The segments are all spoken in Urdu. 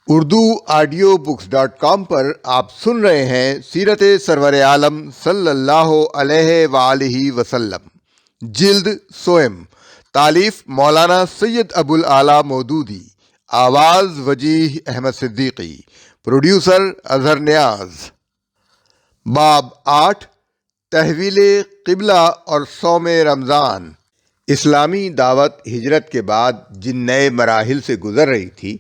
اردو آڈیو بکس .com پر آپ سن رہے ہیں سیرت سرور عالم صلی اللہ علیہ وآلہ وسلم، جلد سوئم، تالیف مولانا سید ابو الاعلیٰ مودودی، آواز وجیح احمد صدیقی، پروڈیوسر اظہر نیاز۔ باب 8، تحویل قبلہ اور صوم رمضان۔ اسلامی دعوت ہجرت کے بعد جن نئے مراحل سے گزر رہی تھی،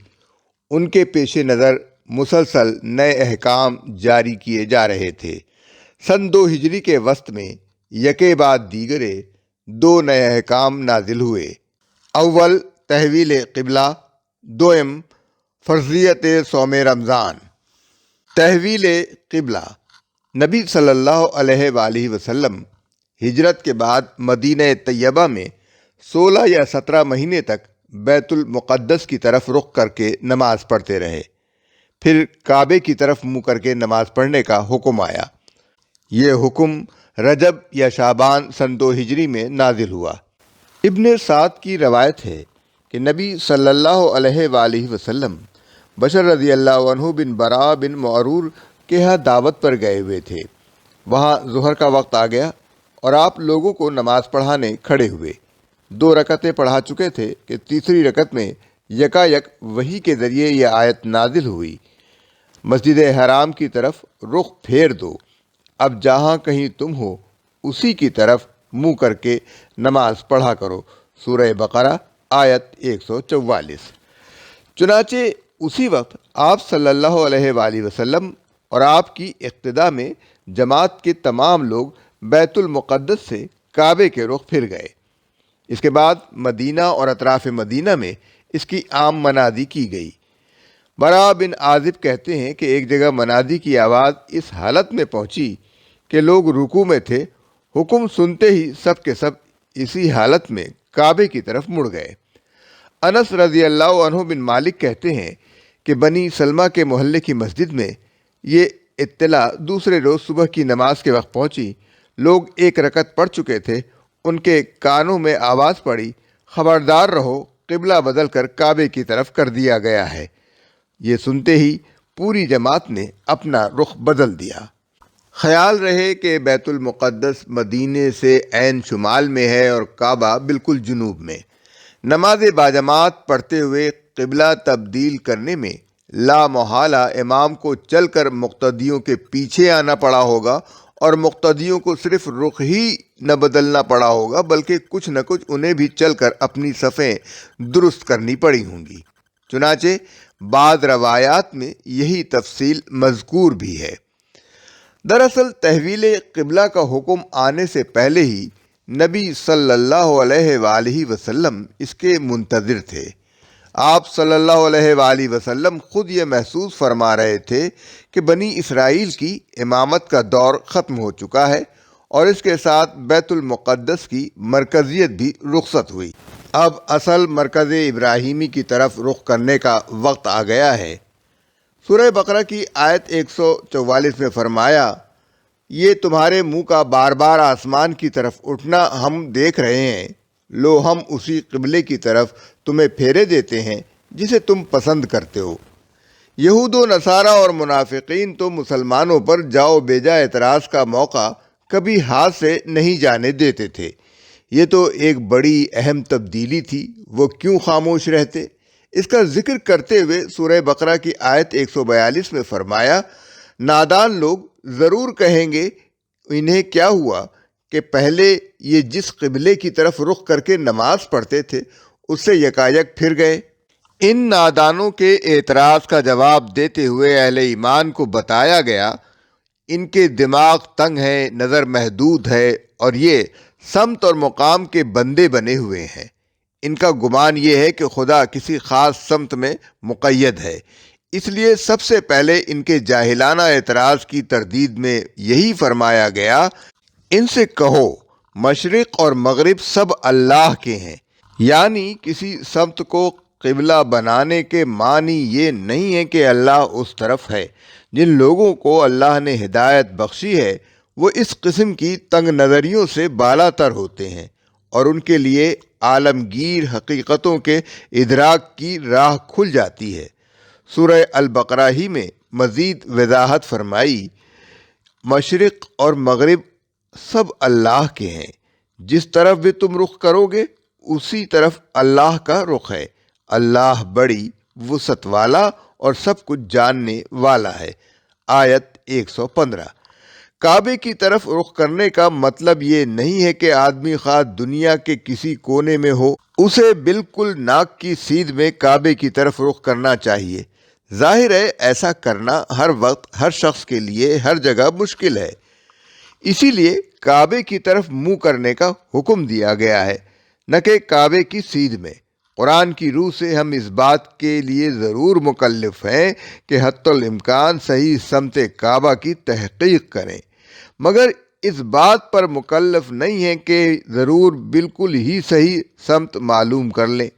ان کے پیش نظر مسلسل نئے احکام جاری کیے جا رہے تھے۔ سن 2 ہجری کے وسط میں یکے بعد دیگرے 2 نئے احکام نازل ہوئے۔ اول تحویل قبلہ، دوم فرضیت صوم رمضان۔ تحویل قبلہ۔ نبی صلی اللہ علیہ وآلہ وسلم ہجرت کے بعد مدینہ طیبہ میں 16 یا 17 مہینے تک بیت المقدس کی طرف رخ کر کے نماز پڑھتے رہے۔ پھر کعبے کی طرف منہ کر کے نماز پڑھنے کا حکم آیا۔ یہ حکم رجب یا شعبان سن 2 ہجری میں نازل ہوا۔ ابن سعد کی روایت ہے کہ نبی صلی اللہ علیہ وآلہ وسلم بشر رضی اللہ عنہ بن براء بن معرور کے ہاں دعوت پر گئے ہوئے تھے۔ وہاں ظہر کا وقت آ گیا اور آپ لوگوں کو نماز پڑھانے کھڑے ہوئے۔ 2 رکعتیں پڑھا چکے تھے کہ تیسری رکعت میں یکایک وحی کے ذریعے یہ آیت نازل ہوئی: مسجد حرام کی طرف رخ پھیر دو، اب جہاں کہیں تم ہو اسی کی طرف منہ کر کے نماز پڑھا کرو۔ سورہ بقرہ آیت 144۔ چنانچہ اسی وقت آپ صلی اللہ علیہ وآلہ وسلم اور آپ کی اقتداء میں جماعت کے تمام لوگ بیت المقدس سے کعبے کے رخ پھر گئے۔ اس کے بعد مدینہ اور اطراف مدینہ میں اس کی عام منادی کی گئی۔ براء بن عازب کہتے ہیں کہ ایک جگہ منادی کی آواز اس حالت میں پہنچی کہ لوگ رکوع میں تھے، حکم سنتے ہی سب کے سب اسی حالت میں کعبے کی طرف مڑ گئے۔ انس رضی اللہ عنہ بن مالک کہتے ہیں کہ بنی سلمہ کے محلے کی مسجد میں یہ اطلاع دوسرے روز صبح کی نماز کے وقت پہنچی۔ لوگ 1 رکعت پڑھ چکے تھے، ان کے کانوں میں آواز پڑی: خبردار رہو، قبلہ بدل کر کعبے کی طرف کر دیا گیا ہے۔ یہ سنتے ہی پوری جماعت نے اپنا رخ بدل دیا۔ خیال رہے کہ بیت المقدس مدینے سے عین شمال میں ہے اور کعبہ بالکل جنوب میں۔ نماز باجماعت پڑھتے ہوئے قبلہ تبدیل کرنے میں لا محالہ امام کو چل کر مقتدیوں کے پیچھے آنا پڑا ہوگا، اور مقتدیوں کو صرف رخ ہی نہ بدلنا پڑا ہوگا بلکہ کچھ نہ کچھ انہیں بھی چل کر اپنی صفیں درست کرنی پڑی ہوں گی۔ چنانچہ بعض روایات میں یہی تفصیل مذکور بھی ہے۔ دراصل تحویل قبلہ کا حکم آنے سے پہلے ہی نبی صلی اللہ علیہ وآلہ وسلم اس کے منتظر تھے۔ آپ صلی اللہ علیہ وآلہ وسلم خود یہ محسوس فرما رہے تھے کہ بنی اسرائیل کی امامت کا دور ختم ہو چکا ہے اور اس کے ساتھ بیت المقدس کی مرکزیت بھی رخصت ہوئی۔ اب اصل مرکز ابراہیمی کی طرف رخ کرنے کا وقت آ گیا ہے۔ سورہ بقرہ کی آیت 144 میں فرمایا: یہ تمہارے منہ کا بار بار آسمان کی طرف اٹھنا ہم دیکھ رہے ہیں، لو ہم اسی قبلے کی طرف تمہیں پھیرے دیتے ہیں جسے تم پسند کرتے ہو۔ یہود و نصارہ اور منافقین تو مسلمانوں پر جاؤ بیجا اعتراض کا موقع کبھی ہاتھ سے نہیں جانے دیتے تھے۔ یہ تو ایک بڑی اہم تبدیلی تھی، وہ کیوں خاموش رہتے؟ اس کا ذکر کرتے ہوئے سورہ بقرہ کی آیت 142 میں فرمایا: نادان لوگ ضرور کہیں گے انہیں کیا ہوا کہ پہلے یہ جس قبلے کی طرف رخ کر کے نماز پڑھتے تھے اس سے یکایک پھر گئے۔ ان نادانوں کے اعتراض کا جواب دیتے ہوئے اہل ایمان کو بتایا گیا: ان کے دماغ تنگ ہیں، نظر محدود ہے اور یہ سمت اور مقام کے بندے بنے ہوئے ہیں۔ ان کا گمان یہ ہے کہ خدا کسی خاص سمت میں مقید ہے، اس لیے سب سے پہلے ان کے جاہلانہ اعتراض کی تردید میں یہی فرمایا گیا: ان سے کہو مشرق اور مغرب سب اللہ کے ہیں۔ یعنی کسی سمت کو قبلہ بنانے کے معنی یہ نہیں ہے کہ اللہ اس طرف ہے۔ جن لوگوں کو اللہ نے ہدایت بخشی ہے وہ اس قسم کی تنگ نظریوں سے بالا تر ہوتے ہیں اور ان کے لیے عالمگیر حقیقتوں کے ادراک کی راہ کھل جاتی ہے۔ سورہ البقرہ ہی میں مزید وضاحت فرمائی، مشرق اور مغرب سب اللہ کے ہیں، جس طرف بھی تم رخ کرو گے اسی طرف اللہ کا رخ ہے، اللہ بڑی وسعت والا اور سب کچھ جاننے والا ہے۔ آیت 115۔ کعبے کی طرف رخ کرنے کا مطلب یہ نہیں ہے کہ آدمی خواہ دنیا کے کسی کونے میں ہو اسے بالکل ناک کی سیدھ میں کعبے کی طرف رخ کرنا چاہیے۔ ظاہر ہے ایسا کرنا ہر وقت ہر شخص کے لیے ہر جگہ مشکل ہے، اسی لیے کعبے کی طرف منہ کرنے کا حکم دیا گیا ہے، نہ کہ کعبے کی سیدھ میں۔ قرآن کی روح سے ہم اس بات کے لیے ضرور مکلف ہیں کہ حتی الامکان صحیح سمت کعبہ کی تحقیق کریں، مگر اس بات پر مکلف نہیں ہیں کہ ضرور بالکل ہی صحیح سمت معلوم کر لیں۔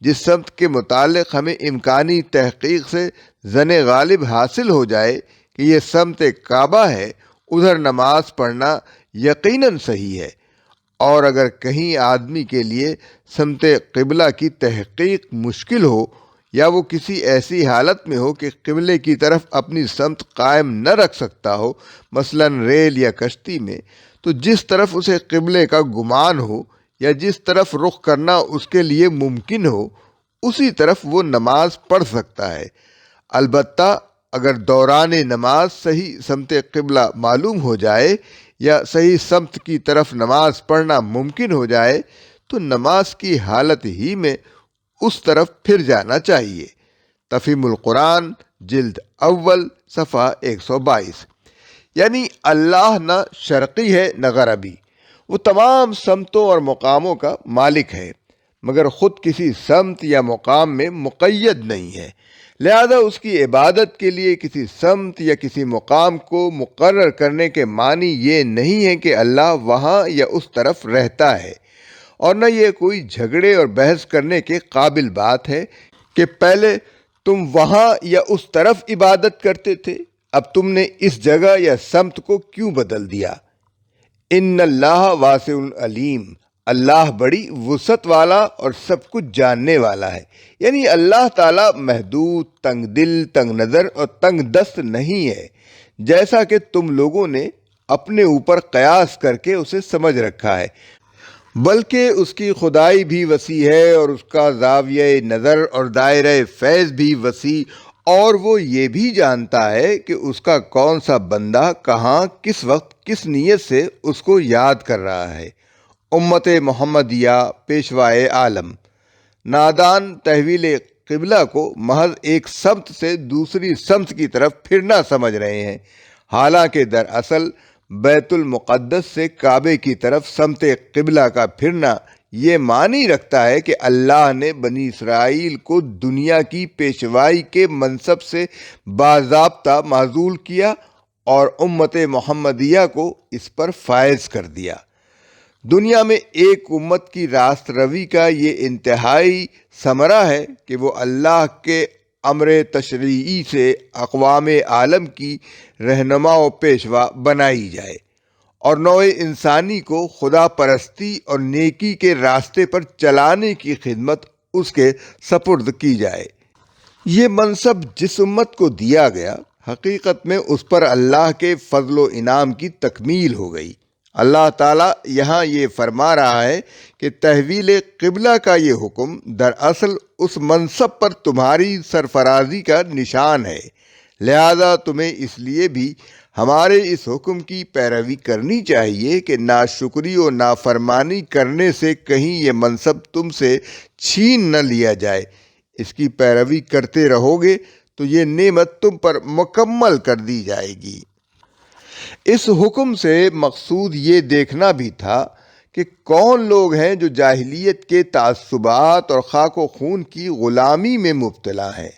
جس سمت کے متعلق ہمیں امکانی تحقیق سے ظن غالب حاصل ہو جائے کہ یہ سمت کعبہ ہے، ادھر نماز پڑھنا یقیناً صحیح ہے۔ اور اگر کہیں آدمی کے لیے سمت قبلہ کی تحقیق مشکل ہو یا وہ کسی ایسی حالت میں ہو کہ قبلے کی طرف اپنی سمت قائم نہ رکھ سکتا ہو، مثلاً ریل یا کشتی میں، تو جس طرف اسے قبلے کا گمان ہو یا جس طرف رخ کرنا اس کے لیے ممکن ہو اسی طرف وہ نماز پڑھ سکتا ہے۔ البتہ اگر دوران نماز صحیح سمت قبلہ معلوم ہو جائے یا صحیح سمت کی طرف نماز پڑھنا ممکن ہو جائے تو نماز کی حالت ہی میں اس طرف پھر جانا چاہیے۔ تفہیم القرآن جلد اول صفحہ 122۔ یعنی اللہ نہ شرقی ہے نہ غربی، وہ تمام سمتوں اور مقاموں کا مالک ہے، مگر خود کسی سمت یا مقام میں مقید نہیں ہے، لہذا اس کی عبادت کے لیے کسی سمت یا کسی مقام کو مقرر کرنے کے معنی یہ نہیں ہے کہ اللہ وہاں یا اس طرف رہتا ہے، اور نہ یہ کوئی جھگڑے اور بحث کرنے کے قابل بات ہے کہ پہلے تم وہاں یا اس طرف عبادت کرتے تھے، اب تم نے اس جگہ یا سمت کو کیوں بدل دیا۔ ان اللہ واسع علیم، اللہ بڑی وسعت والا اور سب کچھ جاننے والا ہے۔ یعنی اللہ تعالیٰ محدود، تنگ دل، تنگ نظر اور تنگ دست نہیں ہے، جیسا کہ تم لوگوں نے اپنے اوپر قیاس کر کے اسے سمجھ رکھا ہے، بلکہ اس کی خدائی بھی وسیع ہے اور اس کا زاویہ نظر اور دائرہ فیض بھی وسیع، اور وہ یہ بھی جانتا ہے کہ اس کا کون سا بندہ کہاں کس وقت کس نیت سے اس کو یاد کر رہا ہے۔ امت محمدیہ پیشوائے عالم نادان تحویل قبلہ کو محض ایک سمت سے دوسری سمت کی طرف پھرنا سمجھ رہے ہیں، حالانکہ دراصل بیت المقدس سے کعبے کی طرف سمت قبلہ کا پھرنا یہ معنی رکھتا ہے کہ اللہ نے بنی اسرائیل کو دنیا کی پیشوائی کے منصب سے باضابطہ معزول کیا اور امت محمدیہ کو اس پر فائز کر دیا۔ دنیا میں ایک امت کی راست روی کا یہ انتہائی ثمرہ ہے کہ وہ اللہ کے امر تشریعی سے اقوام عالم کی رہنما و پیشوا بنائی جائے اور نوع انسانی کو خدا پرستی اور نیکی کے راستے پر چلانے کی خدمت اس کے سپرد کی جائے۔ یہ منصب جس امت کو دیا گیا، حقیقت میں اس پر اللہ کے فضل و انعام کی تکمیل ہو گئی۔ اللہ تعالیٰ یہاں یہ فرما رہا ہے کہ تحویل قبلہ کا یہ حکم دراصل اس منصب پر تمہاری سرفرازی کا نشان ہے، لہذا تمہیں اس لیے بھی ہمارے اس حکم کی پیروی کرنی چاہیے کہ ناشکری و نافرمانی کرنے سے کہیں یہ منصب تم سے چھین نہ لیا جائے۔ اس کی پیروی کرتے رہو گے تو یہ نعمت تم پر مکمل کر دی جائے گی۔ اس حکم سے مقصود یہ دیکھنا بھی تھا کہ کون لوگ ہیں جو جاہلیت کے تعصبات اور خاک و خون کی غلامی میں مبتلا ہیں،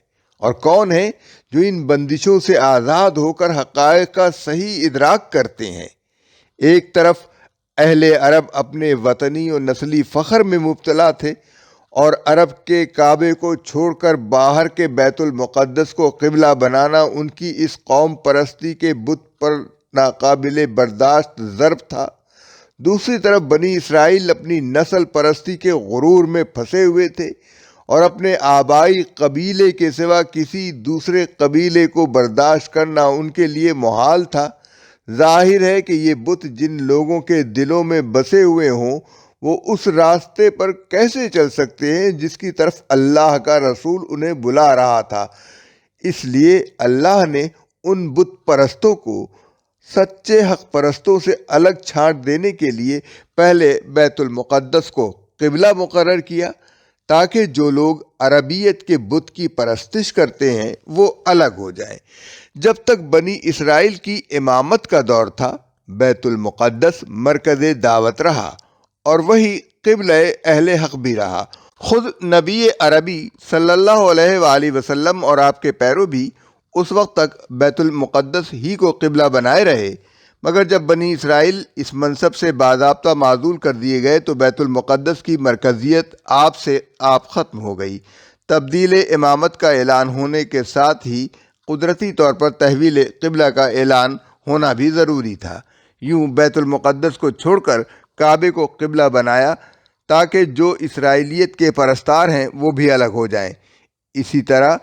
اور کون ہیں جو ان بندشوں سے آزاد ہو کر حقائق کا صحیح ادراک کرتے ہیں۔ ایک طرف اہل عرب اپنے وطنی اور نسلی فخر میں مبتلا تھے، اور عرب کے کعبے کو چھوڑ کر باہر کے بیت المقدس کو قبلہ بنانا ان کی اس قوم پرستی کے بت پر ناقابل برداشت ضرب تھا۔ دوسری طرف بنی اسرائیل اپنی نسل پرستی کے غرور میں پھنسے ہوئے تھے اور اپنے آبائی قبیلے کے سوا کسی دوسرے قبیلے کو برداشت کرنا ان کے لیے محال تھا۔ ظاہر ہے کہ یہ بت جن لوگوں کے دلوں میں بسے ہوئے ہوں وہ اس راستے پر کیسے چل سکتے ہیں جس کی طرف اللہ کا رسول انہیں بلا رہا تھا۔ اس لیے اللہ نے ان بت پرستوں کو سچے حق پرستوں سے الگ چھانٹ دینے کے لیے پہلے بیت المقدس کو قبلہ مقرر کیا، تاکہ جو لوگ عربیت کے بت کی پرستش کرتے ہیں وہ الگ ہو جائیں۔ جب تک بنی اسرائیل کی امامت کا دور تھا، بیت المقدس مرکز دعوت رہا اور وہی قبلہ اہل حق بھی رہا۔ خود نبی عربی صلی اللہ علیہ وآلہ وسلم اور آپ کے پیرو بھی اس وقت تک بیت المقدس ہی کو قبلہ بنائے رہے، مگر جب بنی اسرائیل اس منصب سے باضابطہ معزول کر دیے گئے تو بیت المقدس کی مرکزیت آپ سے آپ ختم ہو گئی۔ تبدیل امامت کا اعلان ہونے کے ساتھ ہی قدرتی طور پر تحویل قبلہ کا اعلان ہونا بھی ضروری تھا۔ یوں بیت المقدس کو چھوڑ کر کعبے کو قبلہ بنایا تاکہ جو اسرائیلیت کے پرستار ہیں وہ بھی الگ ہو جائیں۔ اسی طرح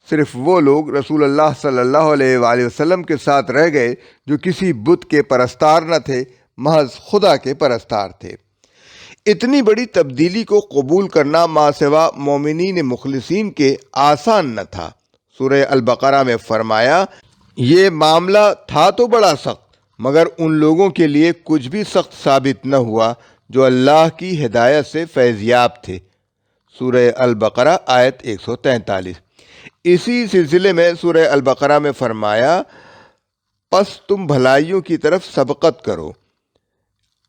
صرف وہ لوگ رسول اللہ صلی اللہ علیہ وآلہ وسلم کے ساتھ رہ گئے جو کسی بت کے پرستار نہ تھے، محض خدا کے پرستار تھے۔ اتنی بڑی تبدیلی کو قبول کرنا ما سوا مومنین مخلصین کے آسان نہ تھا۔ سورہ البقرہ میں فرمایا، یہ معاملہ تھا تو بڑا سخت، مگر ان لوگوں کے لیے کچھ بھی سخت ثابت نہ ہوا جو اللہ کی ہدایت سے فیضیاب تھے۔ سورہ البقرہ آیت 143۔ اسی سلسلے میں سورہ البقرہ میں فرمایا، پس تم بھلائیوں کی طرف سبقت کرو،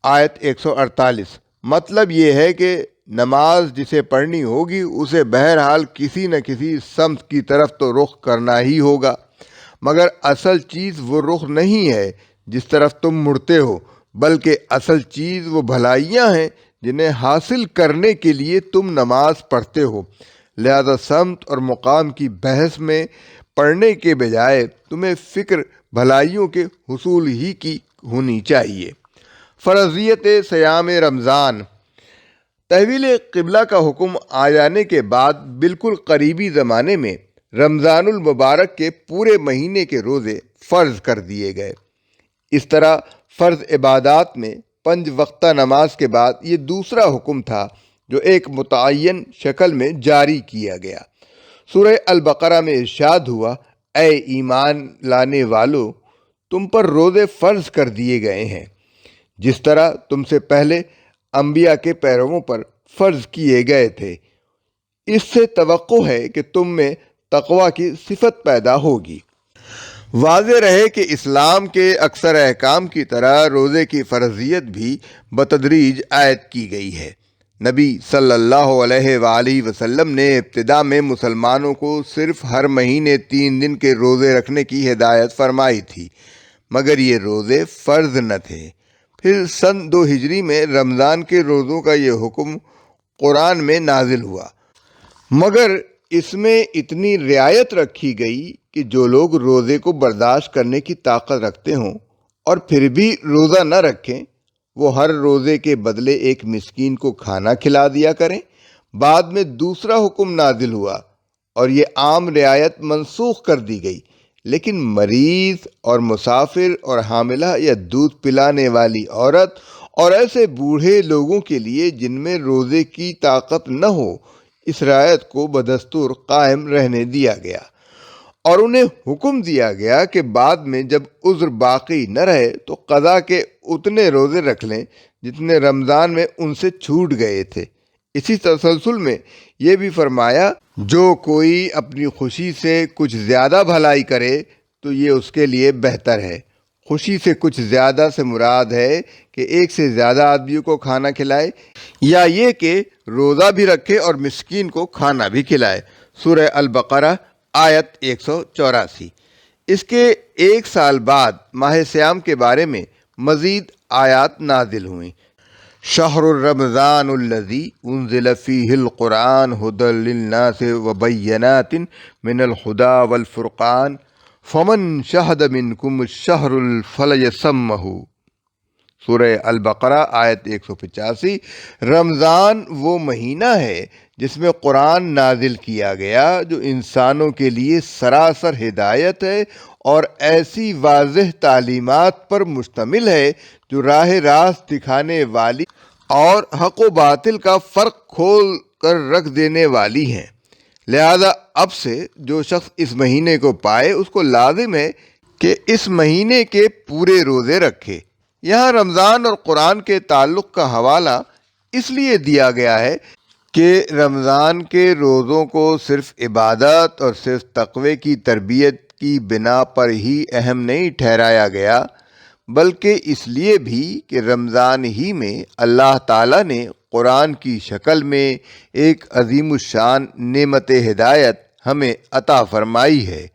آیت 148۔ مطلب یہ ہے کہ نماز جسے پڑھنی ہوگی اسے بہرحال کسی نہ کسی سمت کی طرف تو رخ کرنا ہی ہوگا، مگر اصل چیز وہ رخ نہیں ہے جس طرف تم مڑتے ہو، بلکہ اصل چیز وہ بھلائیاں ہیں جنہیں حاصل کرنے کے لیے تم نماز پڑھتے ہو۔ لہذا سمت اور مقام کی بحث میں پڑھنے کے بجائے تمہیں فکر بھلائیوں کے حصول ہی کی ہونی چاہیے۔ فرضیت صیام رمضان۔ تحویل قبلہ کا حکم آ جانے کے بعد بالکل قریبی زمانے میں رمضان المبارک کے پورے مہینے کے روزے فرض کر دیے گئے۔ اس طرح فرض عبادات میں 5 وقتہ نماز کے بعد یہ دوسرا حکم تھا جو ایک متعین شکل میں جاری کیا گیا۔ سورہ البقرہ میں ارشاد ہوا، اے ایمان لانے والو، تم پر روزے فرض کر دیے گئے ہیں جس طرح تم سے پہلے انبیاء کے پیرووں پر فرض کیے گئے تھے۔ اس سے توقع ہے کہ تم میں تقوی کی صفت پیدا ہوگی۔ واضح رہے کہ اسلام کے اکثر احکام کی طرح روزے کی فرضیت بھی بتدریج عائد کی گئی ہے۔ نبی صلی اللہ علیہ وآلہ وسلم نے ابتدا میں مسلمانوں کو صرف ہر مہینے 3 دن کے روزے رکھنے کی ہدایت فرمائی تھی، مگر یہ روزے فرض نہ تھے۔ پھر سن 2 ہجری میں رمضان کے روزوں کا یہ حکم قرآن میں نازل ہوا، مگر اس میں اتنی رعایت رکھی گئی کہ جو لوگ روزے کو برداشت کرنے کی طاقت رکھتے ہوں اور پھر بھی روزہ نہ رکھیں، وہ ہر روزے کے بدلے ایک مسکین کو کھانا کھلا دیا کریں۔ بعد میں دوسرا حکم نازل ہوا اور یہ عام رعایت منسوخ کر دی گئی، لیکن مریض اور مسافر اور حاملہ یا دودھ پلانے والی عورت اور ایسے بوڑھے لوگوں کے لیے جن میں روزے کی طاقت نہ ہو، اس رعایت کو بدستور قائم رہنے دیا گیا، اور انہیں حکم دیا گیا کہ بعد میں جب عذر باقی نہ رہے تو قضا کے اتنے روزے رکھ لیں جتنے رمضان میں ان سے چھوٹ گئے تھے۔ اسی تسلسل میں یہ بھی فرمایا، جو کوئی اپنی خوشی سے کچھ زیادہ بھلائی کرے تو یہ اس کے لیے بہتر ہے۔ خوشی سے کچھ زیادہ سے مراد ہے کہ ایک سے زیادہ آدمیوں کو کھانا کھلائے، یا یہ کہ روزہ بھی رکھے اور مسکین کو کھانا بھی کھلائے۔ سورہ البقرہ آیت 184۔ اس کے 1 سال بعد ماہ سیام کے بارے میں مزید آیات نازل ہوئیں۔ شہر رمضان الذی انزل فیہ القرآن ھدی للناس وبینات من الھدی والفرقان فمن شہد منکم الشہر فلیصمہ۔ سورہ البقرہ آیت 185۔ رمضان وہ مہینہ ہے جس میں قرآن نازل کیا گیا جو انسانوں کے لیے سراسر ہدایت ہے اور ایسی واضح تعلیمات پر مشتمل ہے جو راہ راست دکھانے والی اور حق و باطل کا فرق کھول کر رکھ دینے والی ہیں۔ لہذا اب سے جو شخص اس مہینے کو پائے اس کو لازم ہے کہ اس مہینے کے پورے روزے رکھے۔ یہاں رمضان اور قرآن کے تعلق کا حوالہ اس لیے دیا گیا ہے کہ رمضان کے روزوں کو صرف عبادت اور صرف تقوی کی تربیت کی بنا پر ہی اہم نہیں ٹھہرایا گیا، بلکہ اس لیے بھی کہ رمضان ہی میں اللہ تعالیٰ نے قرآن کی شکل میں ایک عظیم الشان نعمت ہدایت ہمیں عطا فرمائی ہے۔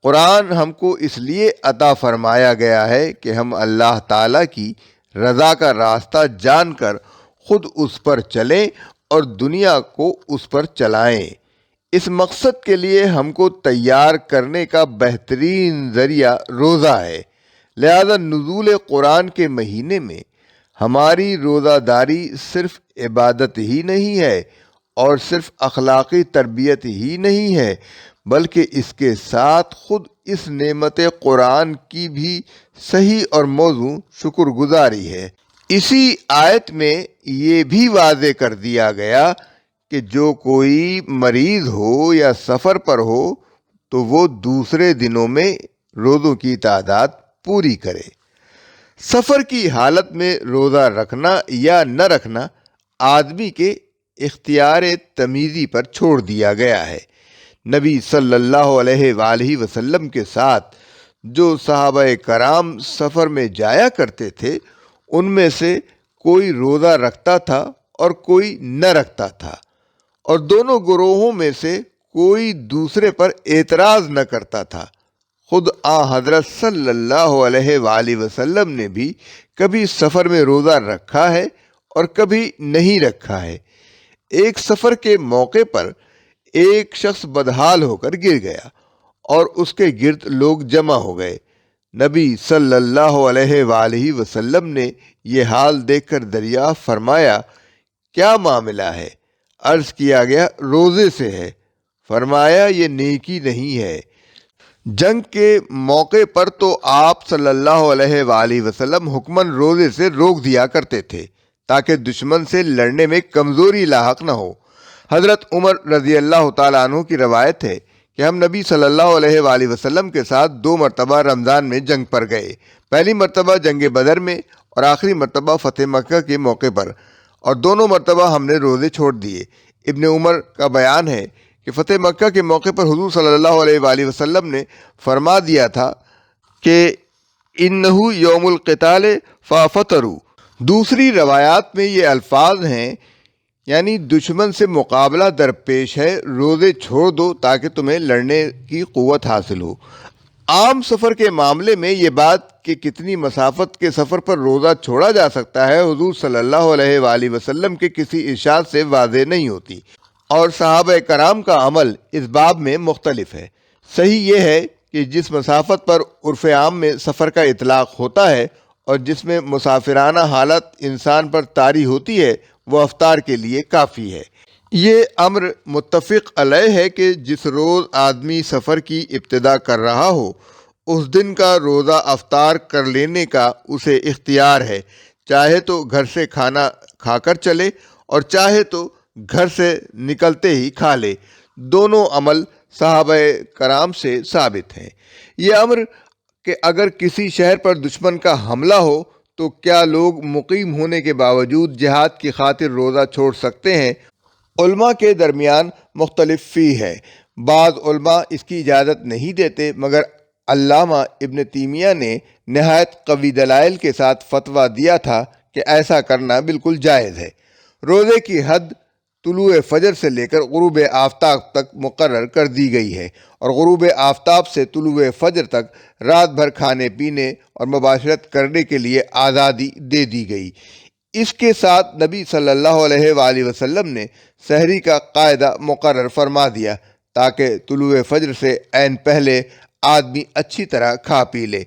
قرآن ہم کو اس لیے عطا فرمایا گیا ہے کہ ہم اللہ تعالیٰ کی رضا کا راستہ جان کر خود اس پر چلیں اور دنیا کو اس پر چلائیں۔ اس مقصد کے لیے ہم کو تیار کرنے کا بہترین ذریعہ روزہ ہے۔ لہذا نزول قرآن کے مہینے میں ہماری روزہ داری صرف عبادت ہی نہیں ہے اور صرف اخلاقی تربیت ہی نہیں ہے، بلکہ اس کے ساتھ خود اس نعمت قرآن کی بھی صحیح اور موزوں شکر گزاری ہے۔ اسی آیت میں یہ بھی واضح کر دیا گیا کہ جو کوئی مریض ہو یا سفر پر ہو تو وہ دوسرے دنوں میں روزوں کی تعداد پوری کرے۔ سفر کی حالت میں روزہ رکھنا یا نہ رکھنا آدمی کے اختیار تمیزی پر چھوڑ دیا گیا ہے۔ نبی صلی اللہ علیہ وآلہ وسلم کے ساتھ جو صحابہ کرام سفر میں جایا کرتے تھے ان میں سے کوئی روزہ رکھتا تھا اور کوئی نہ رکھتا تھا، اور دونوں گروہوں میں سے کوئی دوسرے پر اعتراض نہ کرتا تھا۔ خود حضرت صلی اللہ علیہ وآلہ وسلم نے بھی کبھی سفر میں روزہ رکھا ہے اور کبھی نہیں رکھا ہے۔ ایک سفر کے موقع پر ایک شخص بدحال ہو کر گر گیا اور اس کے گرد لوگ جمع ہو گئے۔ نبی صلی اللہ علیہ وآلہ وسلم نے یہ حال دیکھ کر دریافت فرمایا، کیا معاملہ ہے؟ عرض کیا گیا، روزے سے ہے۔ فرمایا، یہ نیکی نہیں ہے۔ جنگ کے موقع پر تو آپ صلی اللہ علیہ وآلہ وسلم حکماً روزے سے روک دیا کرتے تھے تاکہ دشمن سے لڑنے میں کمزوری لاحق نہ ہو۔ حضرت عمر رضی اللہ تعالیٰ عنہ کی روایت ہے کہ ہم نبی صلی اللہ علیہ وآلہ وسلم کے ساتھ 2 مرتبہ رمضان میں جنگ پر گئے، پہلی مرتبہ جنگ بدر میں اور آخری مرتبہ فتح مکہ کے موقع پر، اور دونوں مرتبہ ہم نے روزے چھوڑ دیے۔ ابن عمر کا بیان ہے کہ فتح مکہ کے موقع پر حضور صلی اللہ علیہ وآلہ وسلم نے فرما دیا تھا کہ انہو یوم القتال فافطروا۔ دوسری روایات میں یہ الفاظ ہیں، یعنی دشمن سے مقابلہ درپیش ہے، روزے چھوڑ دو تاکہ تمہیں لڑنے کی قوت حاصل ہو۔ عام سفر کے معاملے میں یہ بات کہ کتنی مسافت کے سفر پر روزہ چھوڑا جا سکتا ہے حضور صلی اللہ علیہ وآلہ وسلم کے کسی ارشاد سے واضح نہیں ہوتی، اور صحابہ کرام کا عمل اس باب میں مختلف ہے۔ صحیح یہ ہے کہ جس مسافت پر عرف عام میں سفر کا اطلاق ہوتا ہے اور جس میں مسافرانہ حالت انسان پر طاری ہوتی ہے وہ افطار کے لیے کافی ہے۔ یہ امر متفق علیہ ہے کہ جس روز آدمی سفر کی ابتدا کر رہا ہو اس دن کا روزہ افطار کر لینے کا اسے اختیار ہے، چاہے تو گھر سے کھانا کھا کر چلے اور چاہے تو گھر سے نکلتے ہی کھا لے۔ دونوں عمل صحابہ کرام سے ثابت ہیں۔ یہ امر کہ اگر کسی شہر پر دشمن کا حملہ ہو تو کیا لوگ مقیم ہونے کے باوجود جہاد کی خاطر روزہ چھوڑ سکتے ہیں؟ علماء کے درمیان مختلف فی ہے۔ بعض علماء اس کی اجازت نہیں دیتے، مگر علامہ ابن تیمیہ نے نہایت قوی دلائل کے ساتھ فتویٰ دیا تھا کہ ایسا کرنا بالکل جائز ہے۔ روزے کی حد طلوع فجر سے لے کر غروب آفتاب تک مقرر کر دی گئی ہے، اور غروب آفتاب سے طلوع فجر تک رات بھر کھانے پینے اور مباشرت کرنے کے لیے آزادی دے دی گئی۔ اس کے ساتھ نبی صلی اللہ علیہ وآلہ وسلم نے سحری کا قاعدہ مقرر فرما دیا تاکہ طلوع فجر سے عین پہلے آدمی اچھی طرح کھا پی لے۔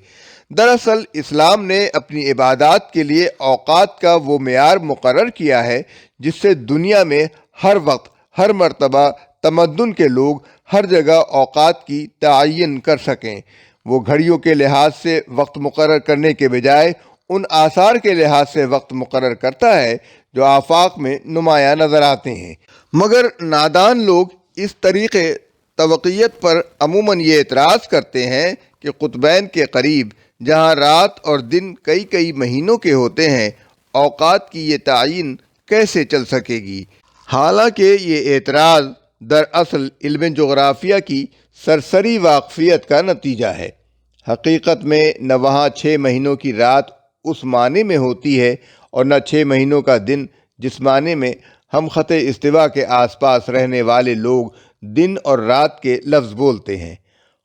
دراصل اسلام نے اپنی عبادات کے لیے اوقات کا وہ معیار مقرر کیا ہے جس سے دنیا میں ہر وقت ہر مرتبہ تمدن کے لوگ ہر جگہ اوقات کی تعین کر سکیں۔ وہ گھڑیوں کے لحاظ سے وقت مقرر کرنے کے بجائے ان آثار کے لحاظ سے وقت مقرر کرتا ہے جو آفاق میں نمایاں نظر آتے ہیں۔ مگر نادان لوگ اس طریقے توقیت پر عموماً یہ اعتراض کرتے ہیں کہ قطبین کے قریب جہاں رات اور دن کئی کئی مہینوں کے ہوتے ہیں، اوقات کی یہ تعین کیسے چل سکے گی؟ حالانکہ یہ اعتراض دراصل علم جغرافیہ کی سرسری واقفیت کا نتیجہ ہے۔ حقیقت میں نہ وہاں 6 مہینوں کی رات اس معنی میں ہوتی ہے اور نہ 6 مہینوں کا دن جس معنی میں ہم خط استوا کے آس پاس رہنے والے لوگ دن اور رات کے لفظ بولتے ہیں،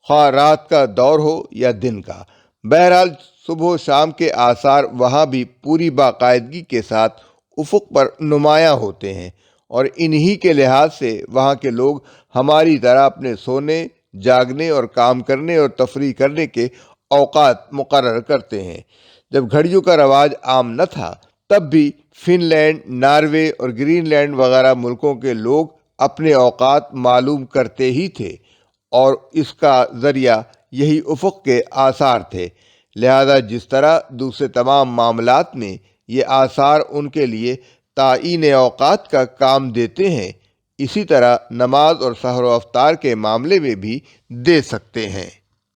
خواہ رات کا دور ہو یا دن کا۔ بہرحال صبح و شام کے آثار وہاں بھی پوری باقاعدگی کے ساتھ افق پر نمایاں ہوتے ہیں، اور انہی کے لحاظ سے وہاں کے لوگ ہماری طرح اپنے سونے، جاگنے اور کام کرنے اور تفریح کرنے کے اوقات مقرر کرتے ہیں۔ جب گھڑیوں کا رواج عام نہ تھا تب بھی فن لینڈ، ناروے اور گرین لینڈ وغیرہ ملکوں کے لوگ اپنے اوقات معلوم کرتے ہی تھے، اور اس کا ذریعہ یہی افق کے آثار تھے۔ لہذا جس طرح دوسرے تمام معاملات میں یہ آثار ان کے لیے تعیین اوقات کا کام دیتے ہیں، اسی طرح نماز اور سحر و افطار کے معاملے میں بھی دے سکتے ہیں۔